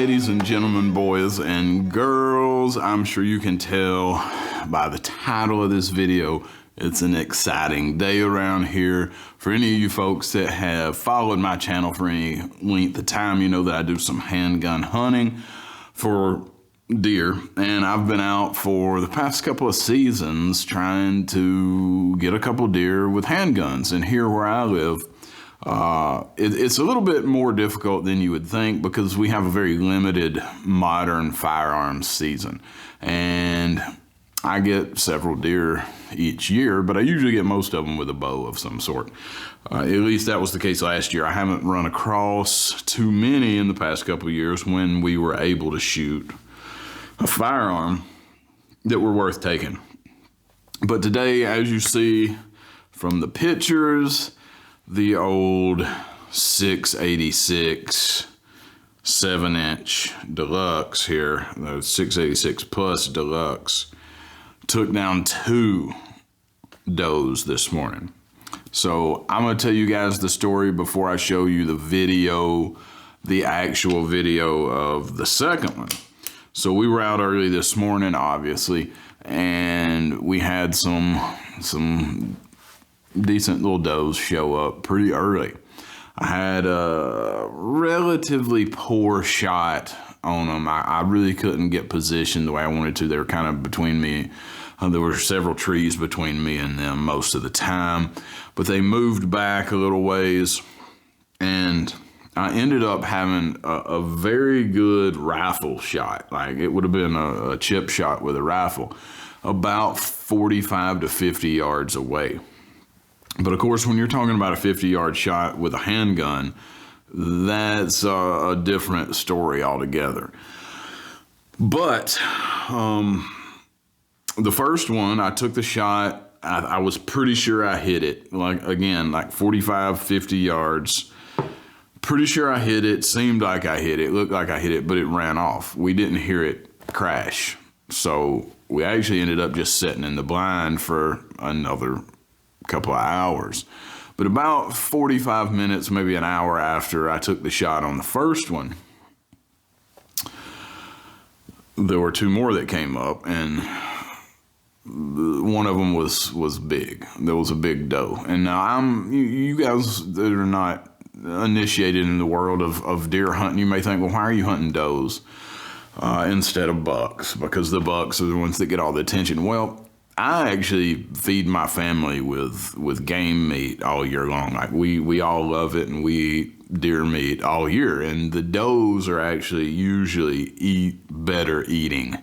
ladies and gentlemen, boys and girls, I'm sure you can tell by the title of this video, it's an exciting day around here. For any of you folks that have followed my channel for any length of time, you know that I do some handgun hunting for deer, and I've been out for the past couple of seasons trying to get a couple deer with handguns. And here where I live, it's a little bit more difficult than you would think because we have a very limited modern firearms season, and I get several deer each year, but I usually get most of them with a bow of some sort. At least that was the case last year. I haven't run across too many in the past couple of years when we were able to shoot a firearm that were worth taking. But today, as you see from the pictures, the old 686 7-inch Deluxe here, the 686 Plus Deluxe, took down 2 does this morning. So I'm going to tell you guys the story before I show you the video, the actual video of the second one. So we were out early this morning, obviously, and we had some decent little does show up pretty early. I had a relatively poor shot on them. I really couldn't get positioned the way I wanted to. They were kind of between me. There were several trees between me and them most of the time, but they moved back a little ways, and I ended up having a very good rifle shot. Like, it would have been a chip shot with a rifle, about 45 to 50 yards away. But of course, when you're talking about a 50-yard shot with a handgun, that's a different story altogether. But the first one, I took the shot. I was pretty sure I hit it. Like 45, 50 yards. Pretty sure I hit it. Seemed like I hit it. Looked like I hit it, but it ran off. We didn't hear it crash. So we actually ended up just sitting in the blind for another couple of hours. But about 45 minutes, maybe an hour after I took the shot on the first one, there were 2 more that came up, and one of them was big. There was a big doe. And now you guys that are not initiated in the world of deer hunting, you may think, well, why are you hunting does instead of bucks? Because the bucks are the ones that get all the attention. Well, I actually feed my family with game meat all year long. Like, we all love it, and we eat deer meat all year. And the does are actually usually better eating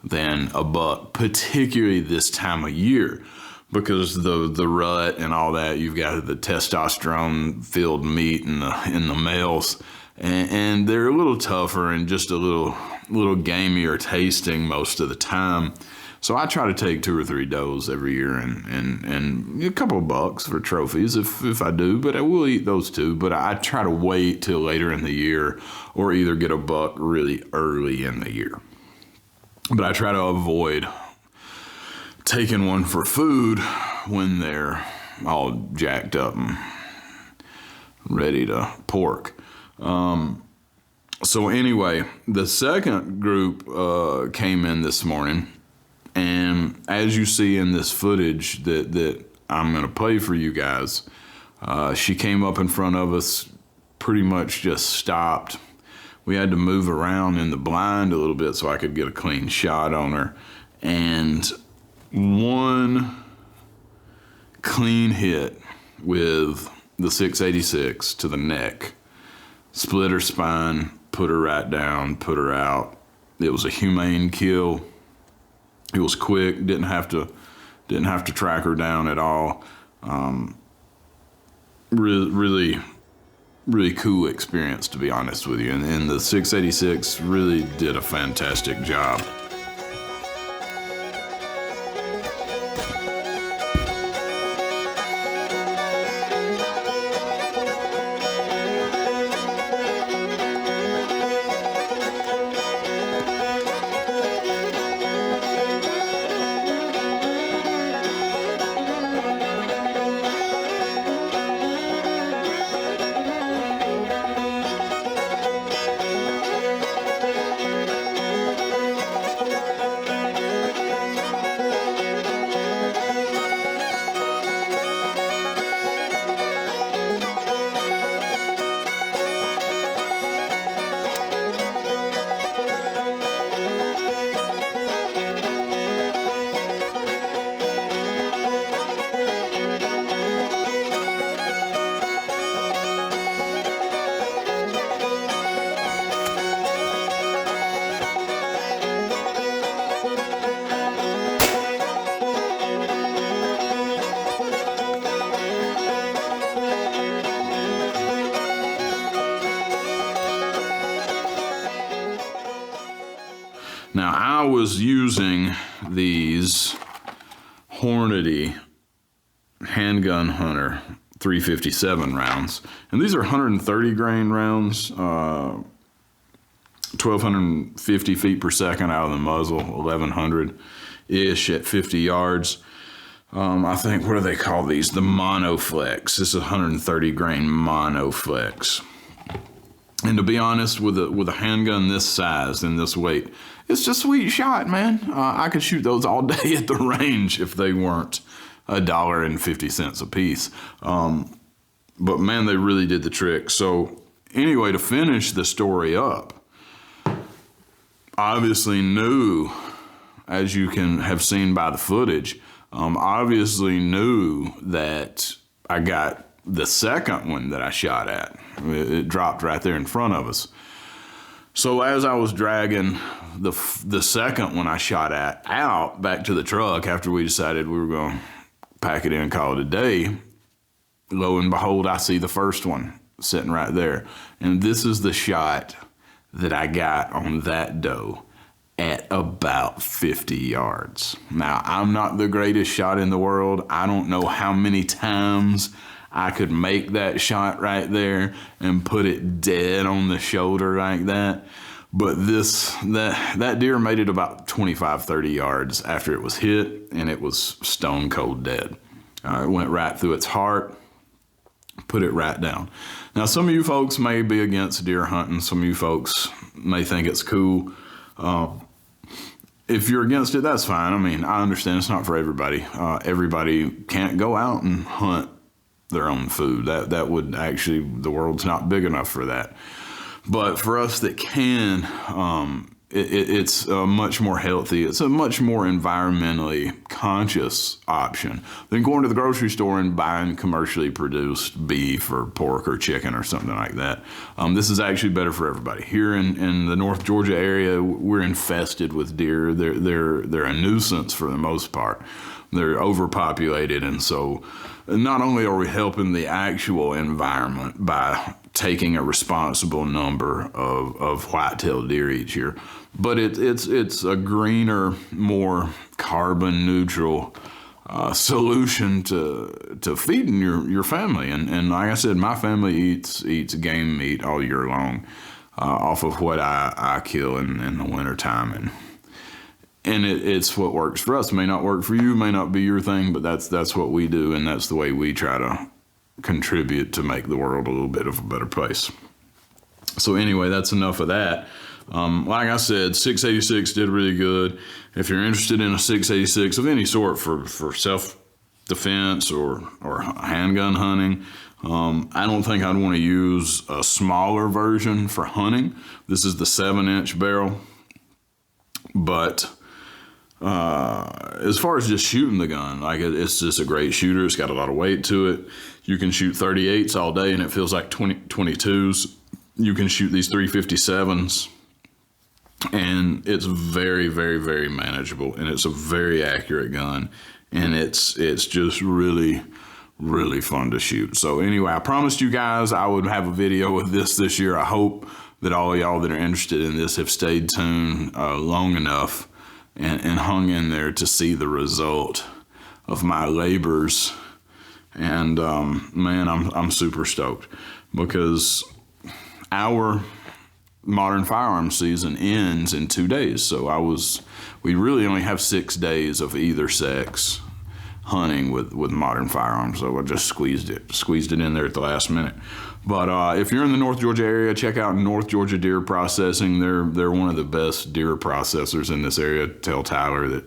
than a buck, particularly this time of year, because the rut and all that. You've got the testosterone filled meat in the males, and they're a little tougher and just a little gamier tasting most of the time. So I try to take 2 or 3 does every year and a couple of bucks for trophies if I do, but I will eat those too. But I try to wait till later in the year, or either get a buck really early in the year. But I try to avoid taking one for food when they're all jacked up and ready to pork. So anyway, the second group came in this morning. And as you see in this footage that I'm going to play for you guys, she came up in front of us, pretty much just stopped. We had to move around in the blind a little bit so I could get a clean shot on her. And one clean hit with the 686 to the neck, split her spine, put her right down, put her out. It was a humane kill. It was quick. Didn't have to track her down at all. Really cool experience, to be honest with you. And the 686 really did a fantastic job. I was using these Hornady Handgun Hunter 357 rounds, and these are 130 grain rounds, 1,250 feet per second out of the muzzle, 1,100-ish at 50 yards. I think, what do they call these? The Monoflex. This is 130 grain Monoflex. And to be honest, with a handgun this size and this weight, it's just a sweet shot, man. I could shoot those all day at the range if they weren't $1.50 a piece. But man, they really did the trick. So anyway, to finish the story up, obviously knew, as you can have seen by the footage, obviously knew that I got the second one that I shot at. It dropped right there in front of us. So as I was dragging the second one I shot at out back to the truck after we decided we were going to pack it in and call it a day, lo and behold, I see the first one sitting right there. And this is the shot that I got on that doe at about 50 yards. Now, I'm not the greatest shot in the world. I don't know how many times I could make that shot right there and put it dead on the shoulder like that. But that deer made it about 25, 30 yards after it was hit, and it was stone cold dead. It went right through its heart, put it right down. Now, some of you folks may be against deer hunting. Some of you folks may think it's cool. If you're against it, that's fine. I mean, I understand it's not for everybody. Everybody can't go out and hunt their own food. That would actually, the world's not big enough for that. But for us that can, it's much more healthy. It's a much more environmentally conscious option than going to the grocery store and buying commercially produced beef or pork or chicken or something like that. This is actually better for everybody. Here in the North Georgia area, we're infested with deer. They're a nuisance for the most part. They're overpopulated, and so not only are we helping the actual environment by taking a responsible number of white-tailed deer each year, but it's a greener, more carbon neutral solution to feeding your family. And like I said, my family eats game meat all year long off of what I kill in the wintertime. And it's what works for us. It may not work for you, may not be your thing, but that's what we do, and that's the way we try to contribute to make the world a little bit of a better place. So anyway, that's enough of that. Like I said, 686 did really good. If you're interested in a 686 of any sort for self-defense or handgun hunting, I don't think I'd want to use a smaller version for hunting. This is the 7-inch barrel, but as far as just shooting the gun, like it's just a great shooter. It's got a lot of weight to it. You can shoot 38s all day and it feels like 22s. You can shoot these 357s and it's very, very, very manageable, and it's a very accurate gun, and it's just really, really fun to shoot. So anyway, I promised you guys I would have a video of this year. I hope that all of y'all that are interested in this have stayed tuned long enough and hung in there to see the result of my labors. And man, I'm super stoked, because our modern firearms season ends in 2 days. So we really only have 6 days of either sex hunting with modern firearms. So I just squeezed it in there at the last minute. But if you're in the North Georgia area, check out North Georgia Deer Processing. They're one of the best deer processors in this area. Tell Tyler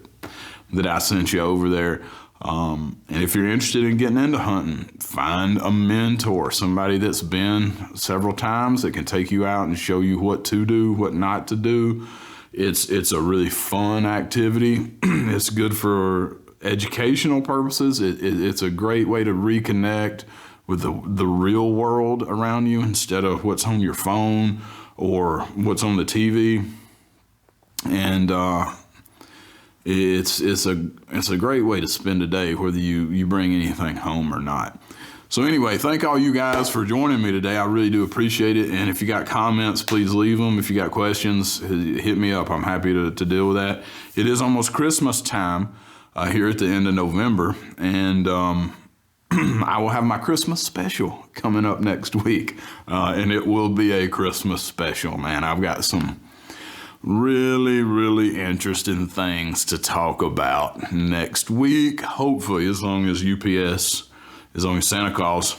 that I sent you over there. And if you're interested in getting into hunting, find a mentor, somebody that's been several times that can take you out and show you what to do, what not to do. It's a really fun activity. It's good for educational purposes. It's a great way to reconnect with the real world around you instead of what's on your phone or what's on the TV. And it's a great way to spend a day, whether you bring anything home or not. So anyway, thank all you guys for joining me today. I really do appreciate it. And if you got comments, please leave them. If you got questions, hit me up. I'm happy to deal with that. It is almost Christmas time here at the end of November. And I will have my Christmas special coming up next week. And it will be a Christmas special, man. I've got some really, really interesting things to talk about next week. Hopefully, as long as Santa Claus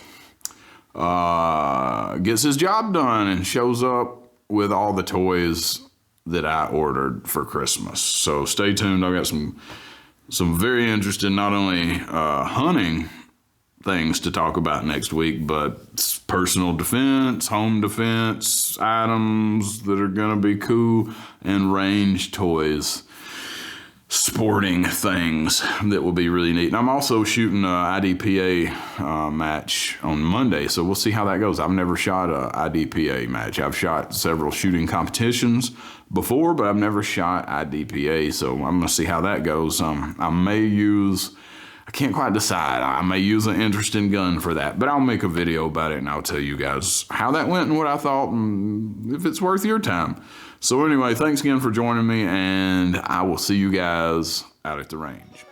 gets his job done and shows up with all the toys that I ordered for Christmas. So stay tuned. I've got some very interesting, not only hunting things to talk about next week, but personal defense, home defense items that are going to be cool, and range toys, sporting things that will be really neat. And I'm also shooting a IDPA match on Monday, so we'll see how that goes. I've never shot a IDPA match. I've shot several shooting competitions before, but I've never shot IDPA, so I'm going to see how that goes. I can't quite decide. I may use an interesting gun for that, but I'll make a video about it and I'll tell you guys how that went and what I thought and if it's worth your time. So anyway, thanks again for joining me, and I will see you guys out at the range.